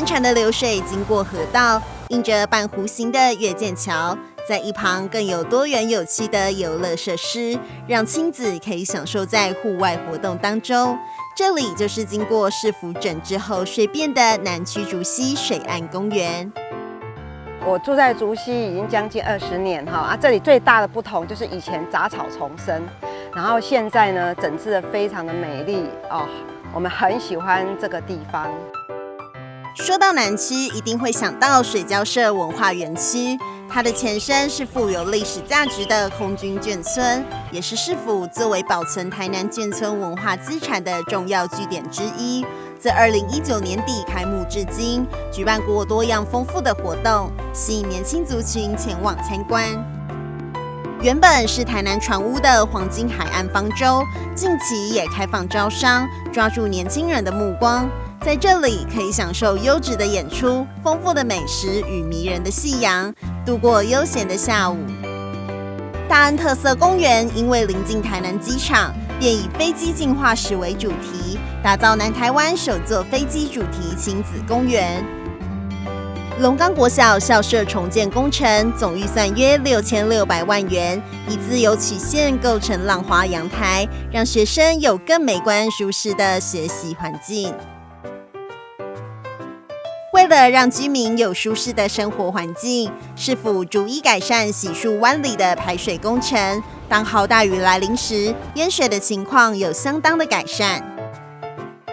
潺的流水经过河道，映着半弧形的月见桥，在一旁更有多元有趣的游乐设施，让亲子可以享受在户外活动当中。这里就是经过市府整治后水变的南区竹溪水岸公园。我住在竹溪已经将近20年哈这里最大的不同就是以前杂草丛生，然后现在呢整治的非常的美丽哦，我们很喜欢这个地方。说到南区，一定会想到水交社文化园区，它的前身是富有历史价值的空军眷村，也是市府作为保存台南眷村文化资产的重要据点之一。自2019年底开幕至今，举办过多样丰富的活动，吸引年轻族群前往参观。原本是台南船屋的黄金海岸方舟，近期也开放招商，抓住年轻人的目光。在这里可以享受优质的演出、丰富的美食与迷人的夕阳，度过悠闲的下午。大安特色公园因为临近台南机场，便以飞机进化史为主题，打造南台湾首座飞机主题亲子公园。龙岗国小校舍重建工程总预算约6600万元，以自由曲线构成浪花阳台，让学生有更美观舒适的学习环境。为了让居民有舒适的生活环境，市府逐一改善洗漱湾里的排水工程。当豪大雨来临时，淹水的情况有相当的改善。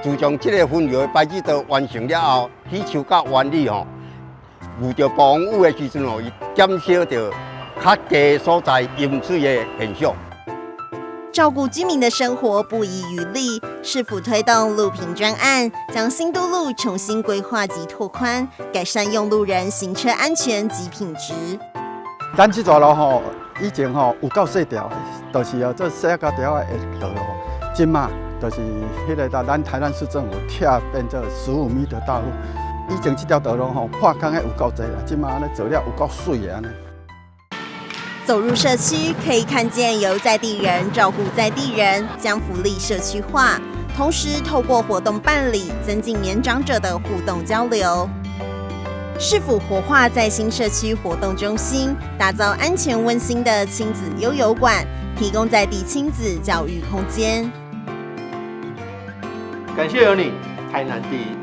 自从这个分流的排水道完成了后，起树到湾里遇到暴风雨的时阵伊减少到较低所在淹水的现象。照顾居民的生活不遗余力，市府推动路平专案，将新都路重新规划及拓宽，改善用路人行车安全及品质。咱这条路以前有够细条的，就是这细条的道路，今嘛就是迄个咱台南市政府拆变做15米的道路。以前这条道路破空的有够济啦，今嘛安尼做了有够水的安尼。走入社区，可以看见由在地人照顾在地人，将福利社区化，同时透过活动办理，增进年长者的互动交流。市府活化在新社区活动中心，打造安全温馨的亲子悠游馆，提供在地亲子教育空间。感谢有你，台南第一。